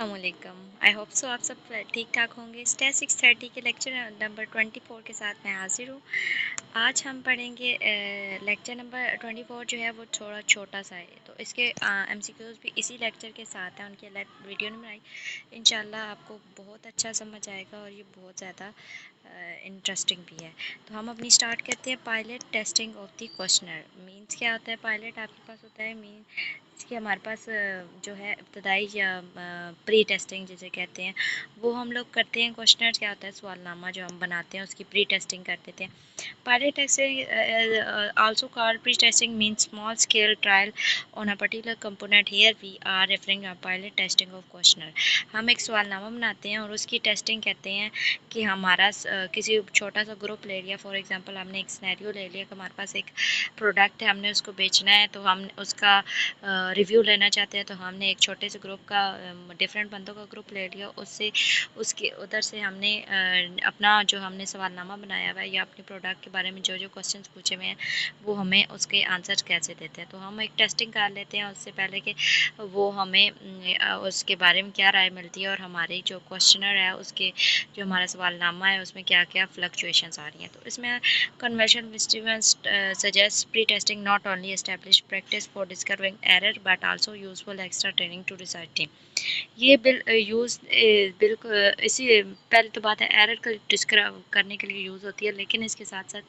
अस्सलामुअलैकुम। I hope so आप सब ठीक ठाक होंगे। स्टे 6:30 के लेक्चर नंबर 24 के साथ मैं हाजिर हूँ। आज हम पढ़ेंगे लेक्चर नंबर 24 जो है वो थोड़ा छोटा सा है, तो इसके एमसीक्यूज़ भी इसी लेक्चर के साथ हैं। उनकी अलग वीडियो नहीं बनाई। इंशाल्लाह आपको बहुत अच्छा समझ आएगा और ये बहुत ज़्यादा इंटरेस्टिंग भी है। तो हम अपनी स्टार्ट करते हैं। Pilot testing of the questionnaire means क्या होता है। पायलट आपके पास होता है मीन कि हमारे पास जो है इब्तदाई या प्री टेस्टिंग जिसे कहते हैं वो हम लोग करते हैं। क्वेश्चनर क्या होता है, सवालनामा जो हम बनाते हैं उसकी प्री टेस्टिंग कर देते हैं। Pilot testing, also called pre-testing, means small scale trial on a particular component. Here we are referring to pilot testing of questionnaire. हम एक सवालनामा बनाते हैं और उसकी टेस्टिंग कहते हैं कि हमारा किसी छोटा सा ग्रुप ले लिया। फॉर एग्जांपल हमने एक सिनेरियो ले लिया कि हमारे पास एक प्रोडक्ट है, हमने उसको बेचना है, तो हम उसका रिव्यू लेना चाहते हैं। तो हमने एक छोटे से ग्रुप का डिफरेंट बंदों का ग्रुप ले लिया, उससे उसके उधर से हमने अपना जो हमने सवालनामा बनाया हुआ है या अपने प्रोडक्ट के बारे में जो जो क्वेश्चंस पूछे हुए हैं वो हमें उसके आंसर कैसे देते हैं। तो हम एक टेस्टिंग कर लेते हैं उससे पहले कि वो हमें उसके बारे में क्या राय मिलती है और हमारी जो क्वेश्चनर है उसके जो हमारा सवालनामा है उसमें क्या क्या फ्लक्चुएशंस आ रही हैं। तो इसमें conversion suggest pre testing not only establish practice for discovering error but also useful extra training to research team. ये बिल्कुल इसी पहले तो बात है एरर को डिस्क्राइब करने के लिए यूज़ होती है, लेकिन इसके साथ साथ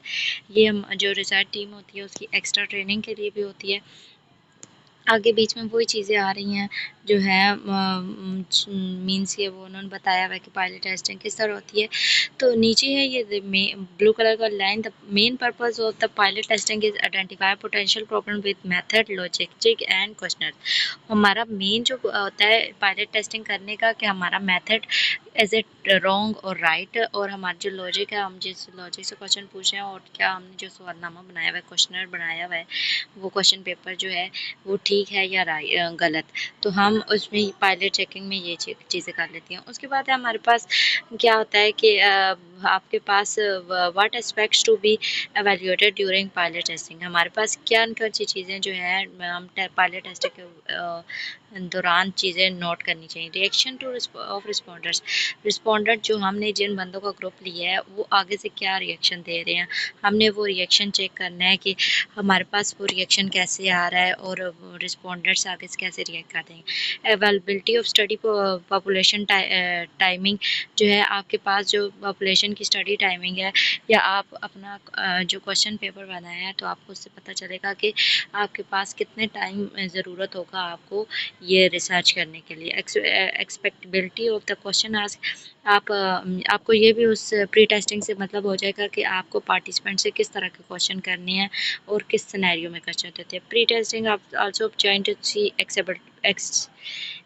ये हम जो रिसर्च टीम होती है उसकी एक्स्ट्रा ट्रेनिंग के लिए भी होती है। आगे बीच में वही चीज़ें आ रही हैं जो है मीन्स ये वो उन्होंने बताया हुआ है कि पायलट टेस्टिंग किस तरह होती है। तो नीचे है ये ब्लू कलर का line, the main purpose of the pilot testing is identify potential problem with method logic and questionnaire. हमारा मेन जो होता है पायलट टेस्टिंग करने का कि हमारा मेथड इज इट रॉन्ग और राइट, और हमारा जो लॉजिक है हम जिस लॉजिक से क्वेश्चन पूछ रहे हैं और क्या हमने जो सवालनामा बनाया हुआ है क्वेश्चनर बनाया हुआ है वो क्वेश्चन पेपर जो है वो ठीक है या गलत। तो हम उसमें पायलट चेकिंग में ये चीज़ें कर लेती हैं। उसके बाद हमारे पास क्या होता है कि आपके पास what aspects to be evaluated during pilot testing. हमारे पास क्या कौन सी चीज़ें जो है हम पायलट टेस्टिंग के दौरान चीज़ें नोट करनी चाहिए। Reaction two of responders, responder जो हमने जिन बंदों का ग्रुप लिया है वो आगे से क्या रिएक्शन दे रहे हैं, हमने वो रिएक्शन चेक करना है कि हमारे पास वो रिएक्शन कैसे आ रहा है और रिस्पॉन्डर्स आगे से कैसे रिएक्ट करते हैं। Availability of study population timing, जो है आपके पास जो पॉपुलेशन की स्टडी टाइमिंग है या आप अपना जो क्वेश्चन पेपर बनाया है तो आपको उससे पता चलेगा कि आपके पास कितने टाइम ज़रूरत होगा आपको ये रिसर्च करने के लिए। एक्सपेक्टेबिलिटी ऑफ द क्वेश्चन आस्क, आपको ये भी उस प्री टेस्टिंग से मतलब हो जाएगा कि आपको पार्टिसिपेंट से किस तरह के क्वेश्चन करने हैं और किस सिनेरियो में क्वेश्चन देते हैं। प्री टेस्टिंग आप also trying to see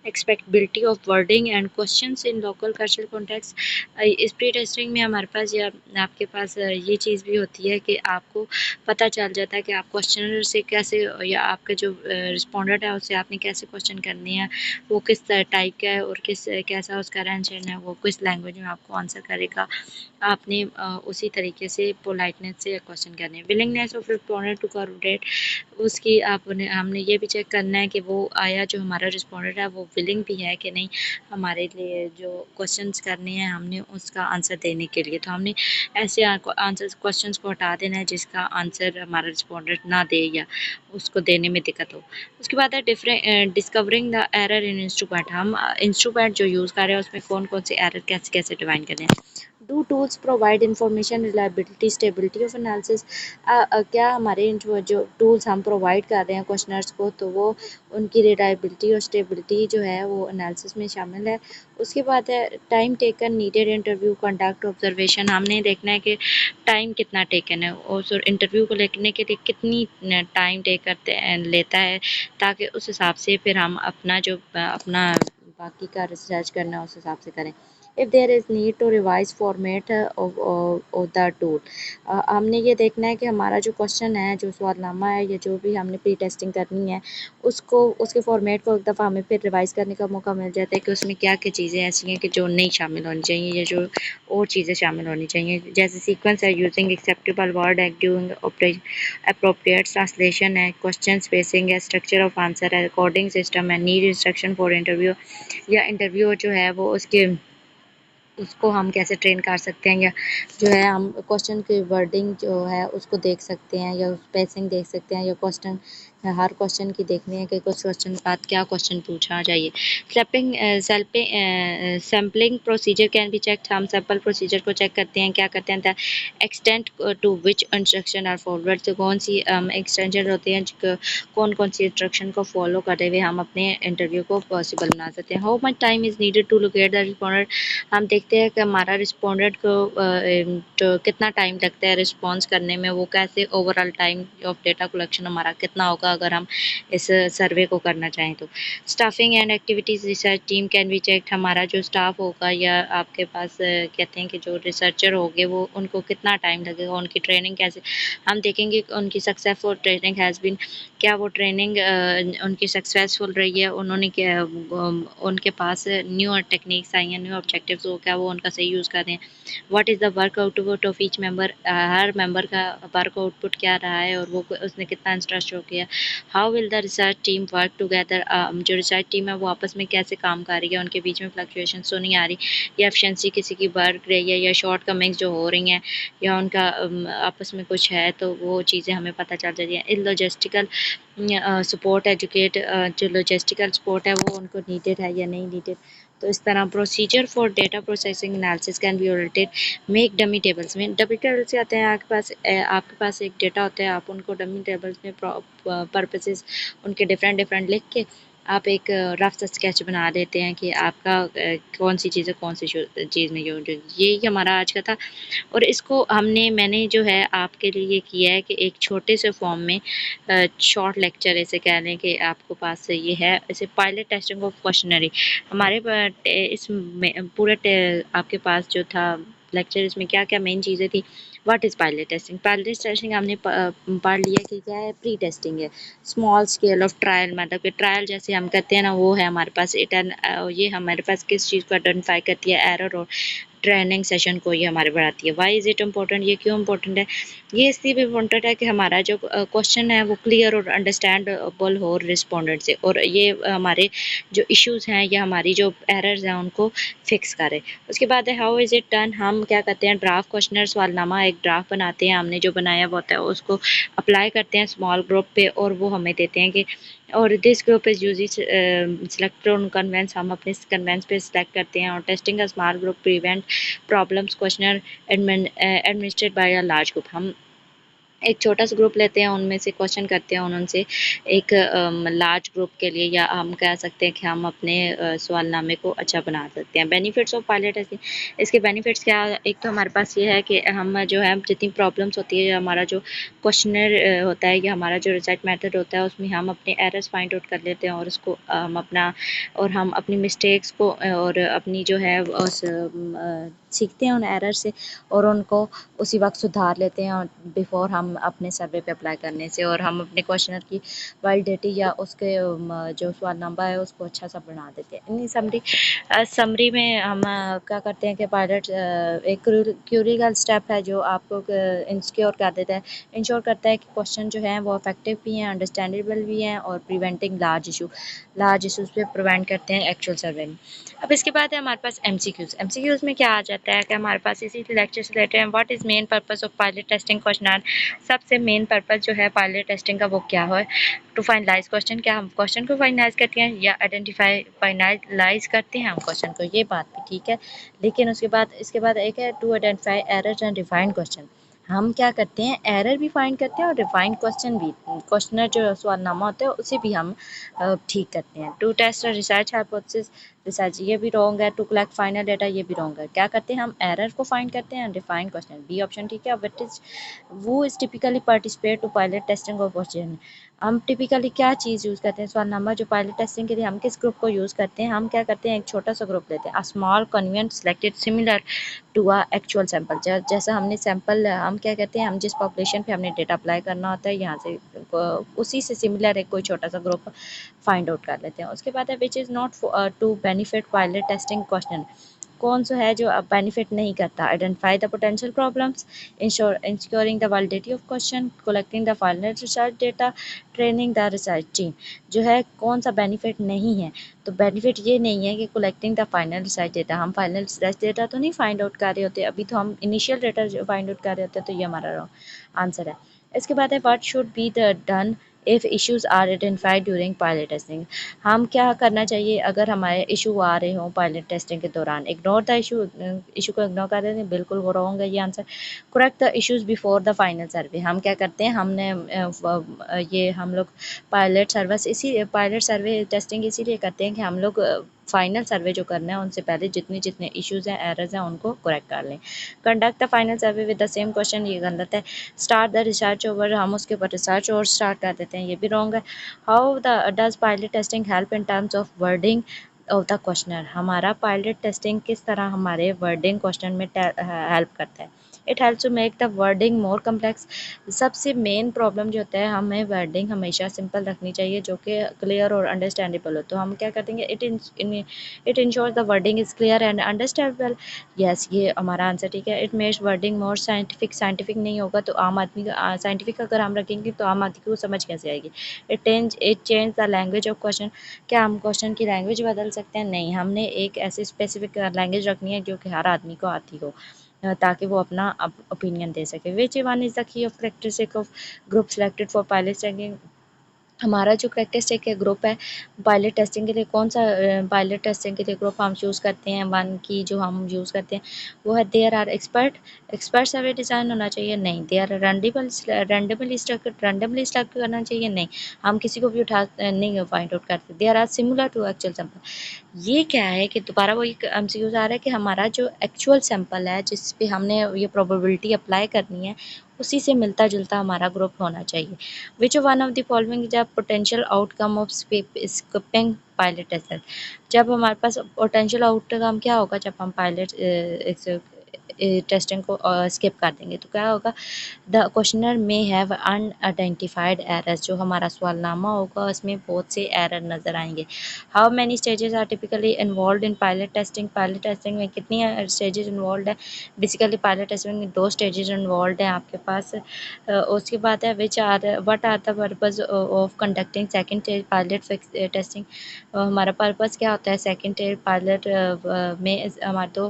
acceptability of wording and questions in local cultural context. इस प्री टेस्टिंग में हमारे पास या आपके पास ये चीज़ भी होती है कि आपको पता चल जाता है कि आप क्वेश्चनर से कैसे या आपके जो रिस्पोंडेंट है उससे आपने कैसे क्वेश्चन करने हैं, वो किस टाइप का है और कैसा उसका रहन सहन है, वो किस लैंग्वेज में आपको आंसर करेगा। आपने उसी तरीके से पोलाइटनेस से क्वेश्चन करने हैं। Willingness of respondent to cooperate, उसकी आपने हमने ये भी चेक करना है कि वो आया जो हमारा रिस्पोंडेंट है वो विलिंग भी है कि नहीं हमारे लिए जो क्वेश्चंस करने हैं हमने उसका आंसर देने के लिए। तो हमने ऐसे आंसर क्वेश्चंस को हटा देना है जिसका आंसर हमारा रिस्पोंडेंट ना दे या उसको देने में दिक्कत हो। उसके बाद है discovering the error in instrument. हम इंस्ट्रूमेंट जो यूज़ कर रहे हैं उसमें कौन कौन से एरर कैसे कैसे डिफाइन करें। Do tools provide information reliability stability of analysis, क्या हमारे जो टूल्स हम प्रोवाइड कर रहे हैं क्वेश्चनर्स को तो वो उनकी रिलायबिलिटी और स्टेबिलिटी जो है वो एनालिसिस में शामिल है। उसके बाद है time taken needed interview conduct observation. हमने देखना है कि टाइम कितना टेकन है और इंटरव्यू को लेने के लिए कितनी टाइम टेक करते लेता है, ताकि उस हिसाब से फिर हम अपना जो अपना बाकी का रिसर्च करना है उस हिसाब से करें। If there is need to revise format of the tool. हमने ये देखना है कि हमारा जो क्वेश्चन है, जो सवालनामा है या जो भी हमने प्री टेस्टिंग करनी है, उसको उसके फॉर्मेट को एक दफ़ा हमें फिर रिवाइज़ करने का मौका मिल जाता है कि उसमें क्या क्या चीज़ें ऐसी हैं कि जो नहीं शामिल होनी चाहिए या जो और चीज़ें शामिल होनी चाहिए। जैसे सीक्वेंस है, यूजिंग एक्सेप्टेबल वर्ड है, डूइंग अप्रोप्रिएट ट्रांसलेशन है, क्वेश्चन स्पेसिंग है, स्ट्रक्चर ऑफ आंसर है, रिकॉर्डिंग सिस्टम है, नीड इंस्ट्रक्शन फॉर इंटरव्यू या इंटरव्यू जो है वो उसको हम कैसे ट्रेन कर सकते हैं, या जो है हम क्वेश्चन की वर्डिंग जो है उसको देख सकते हैं या स्पेसिंग देख सकते हैं, या क्वेश्चन हर क्वेश्चन की देखनी है कि कुछ क्वेश्चन के बाद क्या क्वेश्चन पूछना चाहिए। Sampling procedure can be check. हम सैम्पल प्रोसीजर को चेक करते हैं, क्या करते हैं, the extent to which instruction are forward, तो कौन सी एक्सटेंशन होती हैं, कौन कौन सी इंस्ट्रक्शन को फॉलो करते हुए हम अपने इंटरव्यू को पॉसिबल बना सकते हैं। How much time is needed to locate the respondent. हम देखते हैं कि हमारा रिस्पोंडेंट को तो कितना टाइम लगता है रिस्पॉन्स करने में, वो कैसे overall time of data collection हमारा कितना होगा अगर हम इस सर्वे को करना चाहें तो। Staffing and activities research team can be checked. हमारा जो स्टाफ होगा या आपके पास कहते हैं कि जो रिसर्चर होंगे वो उनको कितना टाइम लगेगा, उनकी ट्रेनिंग कैसे, हम देखेंगे कि उनकी सक्सेसफुल ट्रेनिंग हैज़ बीन, क्या वो ट्रेनिंग उनकी सक्सेसफुल रही है, उन्होंने क्या उनके पास न्यू टेक्निक्स आई हैं, न्यू ऑब्जेक्टिव्स हो, क्या वो उनका सही यूज़ कर रहे हैं। What is the work output of each member, her member का वर्क आउटपुट क्या रहा है और वो उसने कितना इंटरेस्ट शो किया। How will the research team work together, जो रिसर्च टीम है वो आपस में कैसे काम कर रही है, उनके बीच में फ्लक्चुएशन तो नहीं आ रही, या एफिशिएंसी किसी की बढ़ रही है, या शॉर्ट कमिंग्स जो हो रही हैं, या उनका आपस में कुछ है, तो वो चीज़ें हमें पता चल जाती हैं। इन लॉजिस्टिकल सपोर्ट एजुकेट, जो लॉजिस्टिकल सपोर्ट है वो उनको नीडेड है या नहीं नीडेड। तो इस तरह procedure for data processing analysis can be audited. Make dummy tables में, डमी टेबल्स से आते हैं आपके पास एक डेटा होता है, आप उनको डमी टेबल्स में पर्पसेस उनके डिफरेंट डिफरेंट लिख के आप एक रफ सा स्केच बना देते हैं कि आपका कौन सी चीज़ें कौन सी चीज़ में यूज होगी। यही हमारा आज का था, और इसको मैंने जो है आपके लिए किया है कि एक छोटे से फॉर्म में शॉर्ट लेक्चर ऐसे कह लें कि आपको पास ये है, ऐसे पायलट टेस्टिंग ऑफ क्वेश्चनरी हमारे आपके पास जो था लेक्चर, इसमें क्या क्या मेन चीज़ें थी। What is pilot testing, pilot testing हमने पढ़ लिया कि क्या है, प्री टेस्टिंग है, स्मॉल स्केल ऑफ ट्रायल, मतलब कि ट्रायल जैसे हम कहते हैं ना, वो है हमारे पास ये हमारे पास किस चीज़ को आइडेंटिफाई करती है, एरर और ट्रेनिंग सेशन को ये हमारे बढ़ाती है। वाई इज़ इट इम्पोर्टेंट, ये क्यों इम्पोर्टेंट है, ये इसलिए भी इम्पोर्टेंट है कि हमारा जो क्वेश्चन है वो क्लियर और अंडरस्टैंडेबल हो रिस्पोंडेंट से, और ये हमारे जो इश्यूज़ हैं या हमारी जो एरर्स हैं उनको फिक्स करे। उसके बाद है हाउ इज़ इट डन, हम क्या करते हैं, ड्राफ्ट क्वेश्चनर सवालनामा एक ड्राफ्ट बनाते हैं, हमने जो बनाया हुआ होता है उसको अप्लाई करते हैं स्मॉल ग्रुप पे, और वो हमें देते हैं कि, और this group is use select on convenience, हम अपने कन्वेंस पे सिलेक्ट करते हैं, और टेस्टिंग का small group prevent problems questionnaire administrated by a large group. हम एक छोटा सा ग्रुप लेते हैं, उनमें से क्वेश्चन करते हैं उनसे एक लार्ज ग्रुप के लिए, या हम कह सकते हैं कि हम अपने सवालनामे को अच्छा बना सकते हैं। बेनिफिट्स ऑफ पायलट टेस्टिंग, इसके बेनिफिट्स क्या, एक तो हमारे पास ये है कि हम जो है जितनी प्रॉब्लम्स होती है, हमारा जो क्वेश्चनर होता है या हमारा जो रिसर्च मेथड होता है, उसमें हम अपने एरर्स फाइंड आउट कर लेते हैं, और उसको हम अपनी मिस्टेक्स को और अपनी जो है सीखते हैं उन एरर से, और उनको उसी वक्त सुधार लेते हैं बिफोर हम अपने सर्वे पे अप्लाई करने से, और हम अपने क्वेश्चनर की वैलिडिटी या उसके जो सवाल नंबर है उसको अच्छा सा बना देते हैं। इन समरी में हम क्या करते हैं कि पायलट एक क्यूरिकल स्टेप है जो आपको इंश्योर कर देता है, इंश्योर करता है कि क्वेश्चन जो है वो इफेक्टिव भी हैं, अंडरस्टैंडेबल भी हैं, और प्रिवेंटिंग लार्ज इशूज़ पे प्रिवेंट करते हैं एक्चुअल सर्वे में। अब इसके बाद है हमारे पास एमसीक्यूज़ में क्या आ जाता है कि हमारे पास इसी लेक्चर से रिलेटेड है, what is main purpose of pilot testing question. सबसे मेन पर्पस जो है पायलट टेस्टिंग का वो क्या है, टू फाइनलाइज क्वेश्चन, क्या हम क्वेश्चन को फाइनलाइज करते हैं या आइडेंटिफाई फाइनलाइज करते हैं हम क्वेश्चन को, ये बात भी ठीक है। लेकिन इसके बाद एक है to identify error and refined question, हम क्या करते हैं, एरर भी फाइंड करते हैं और रिफाइंड क्वेश्चन भी, क्वेश्चनर जो सवालनामा होता है उसे भी हम ठीक करते हैं। To test research hypothesis, research ये भी रॉन्ग है, टू कलेक्ट फाइनल डेटा ये भी रॉन्ग है। क्या करते हैं हम एरर को फाइंड करते हैं, डिफाइन क्वेश्चन, बी ऑप्शन ठीक है। व्हाट इज वो is typically participate to pilot testing of question, हम टिपिकली क्या चीज़ यूज़ करते हैं सवालनामा जो पायलट टेस्टिंग के लिए हम किस ग्रुप को यूज़ करते हैं, हम क्या करते हैं एक छोटा सा ग्रुप लेते हैं, a small convenient selected similar to a actual sample. जैसा हमने सैंपल हम क्या कहते हैं हम जिस पॉपुलेशन पे हमने डेटा अप्लाई करना होता है यहाँ से उसी से सिमिलर एक कोई छोटा सा ग्रुप फाइंड आउट कर लेते हैं। उसके बाद है which is not to benefit pilot testing question, कौन सा है जो बेनिफिट नहीं करता, identify the potential problems, ensuring the validity of question, collecting the final research data, training the research team. जो है कौन सा बेनिफिट नहीं है, तो बेनिफिट ये नहीं है कि collecting the final research data, हम फाइनल रिसर्च डेटा तो नहीं फाइंड आउट कर रहे होते, अभी तो हम इनिशियल डेटा जो फाइंड आउट कर रहे होते, तो ये हमारा रॉन्ग आंसर है। इसके बाद है what should be the done if issues are identified during pilot testing, हम क्या करना चाहिए अगर हमारे इशू आ रहे हों पायलट टेस्टिंग के दौरान, इग्नोर द इशू को इग्नोर कर देते हैं, बिल्कुल वो रॉन्ग है ये answer. Correct the issues before the final survey, हम क्या करते हैं हमने ये हम लोग पायलट सर्वे टेस्टिंग इसीलिए करते हैं कि हम लोग फाइनल सर्वे जो करना है उनसे पहले जितने जितने इश्यूज हैं एरर्स हैं उनको करेक्ट कर लें। Conduct the final survey with the same question, ये गलत है। स्टार्ट द रिसर्च ओवर, हम उसके ऊपर रिसर्च और स्टार्ट कर देते हैं, ये भी रॉन्ग है। How the does pilot testing help in terms of wording of the questionnaire, हमारा पायलट टेस्टिंग किस तरह हमारे वर्डिंग क्वेश्चन में हेल्प करता है। It helps to make the wording more complex, सबसे मेन प्रॉब्लम जो होता है हमें वर्डिंग हमेशा सिंपल रखनी चाहिए जो कि क्लियर और अंडरस्टैंडेबल हो, तो हम क्या करेंगे it ensures the wording is clear and understandable. Yes ये हमारा आंसर ठीक है। It makes wording more scientific, scientific नहीं होगा तो आम आदमी का साइंटिफिक अगर हम रखेंगे तो आम आदमी को समझ कैसे आएगी। It change the language of question, क्या हम क्वेश्चन की लैंग्वेज बदल सकते हैं, नहीं, हमने एक ऐसी स्पेसिफिक लैंग्वेज रखनी है जो कि हर आदमी को आती हो ताकि वो अपना ओपिनियन दे सके। Which one is the key of characteristic of group selected for pilot testing, हमारा जो करेक्टरिस्टिक है ग्रुप है पायलट टेस्टिंग के लिए, कौन सा पायलट टेस्टिंग के लिए ग्रुप हम चूज़ करते हैं, वन की जो हम यूज़ करते हैं वो है there are expert survey design होना चाहिए, नहीं, देयर आर रैंडमली सेलेक्ट करना चाहिए, नहीं, हम किसी को भी उठा नहीं फाइंड आउट करते, there are similar to actual sample, ये क्या है कि दोबारा वो एक एमसीक्यूज़ आ रहा है कि हमारा जो एक्चुअल सैंपल है जिस पे हमने ये प्रोबेबिलिटी अप्लाई करनी है उसी से मिलता जुलता हमारा ग्रुप होना चाहिए। Which one of the following is a potential outcome of skipping pilot test, जब हमारे पास पोटेंशियल आउटकम क्या होगा जब हम पायलट टेस्टिंग को स्किप कर देंगे, तो क्या होगा, द क्वेश्चनर में हैव अनआइडेंटिफाइड एरर्स, जो हमारा सवालनामा होगा उसमें बहुत से एरर नज़र आएंगे। How many stages are typically involve in pilot testing में कितनी स्टेजेस इन्वॉल्व है, बेसिकली पायलट टेस्टिंग में 2 स्टेजेस इन्वॉल्व हैं आपके पास। उसके बाद है which are what are the purpose of conducting second stage pilot testing, हमारा पर्पस क्या होता है सेकंड स्टेज पायलट में हमारे 2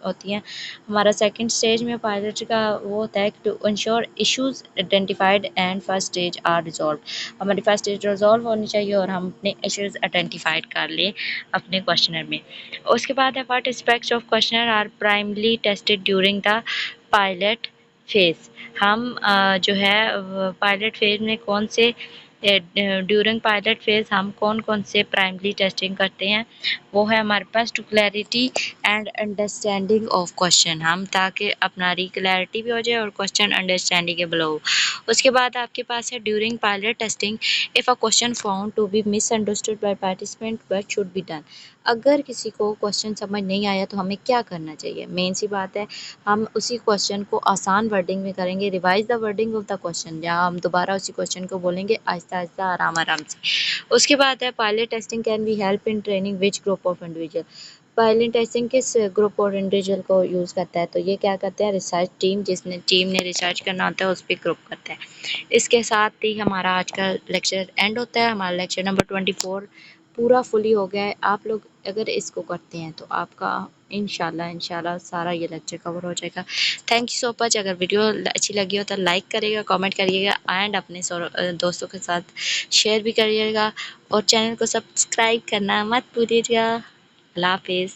होती हैं। हमारा सेकंड स्टेज में पायलट का वो होता है to ensure issues identified and first stage are resolve, हमारी फर्स्ट स्टेज रिजॉल्व होनी चाहिए और हम अपने इश्यूज आइडेंटिफाइड कर लें अपने क्वेश्चनर में। उसके बाद है what aspects of questionnaire are primarily tested during the pilot phase, हम जो है पायलट फेज में कौन से ड्यूरिंग पायलट फेज हम कौन कौन से प्राइमरी टेस्टिंग करते हैं, वो है हमारे पास to clarity and understanding of question, हम ताकि अपना क्लैरिटी भी हो जाए और क्वेश्चन अंडरस्टैंडिंगेबल हो। उसके बाद आपके पास है during pilot testing if a question found to be misunderstood by participant what should be done, अगर किसी को क्वेश्चन समझ नहीं आया तो हमें क्या करना चाहिए, मेन सी बात है हम उसी क्वेश्चन को आसान वर्डिंग में करेंगे, revise the wording of the question, या हम दोबारा उसी क्वेश्चन को बोलेंगे आहिस्ता आहिस्ता आराम आराम से। उसके बाद है pilot testing can be help in training which group of individual, pilot testing किस ग्रुप और इंडिविजुअल को यूज़ करता है, तो ये क्या करते हैं रिसर्च टीम, जिसने टीम ने रिसर्च करना होता है उस पर ग्रुप करता है। इसके साथ ही हमारा आज का लेक्चर एंड होता है, हमारा लेक्चर नंबर 24 पूरा फुली हो गया है। आप लोग अगर इसको करते हैं तो आपका इंशाल्लाह सारा ये लेक्चर कवर हो जाएगा। थैंक यू सो मच, अगर वीडियो अच्छी लगी हो तो लाइक करिएगा, कमेंट करिएगा एंड अपने दोस्तों के साथ शेयर भी करिएगा और चैनल को सब्सक्राइब करना मत भूलिएगा। अल्लाह हाफिज़।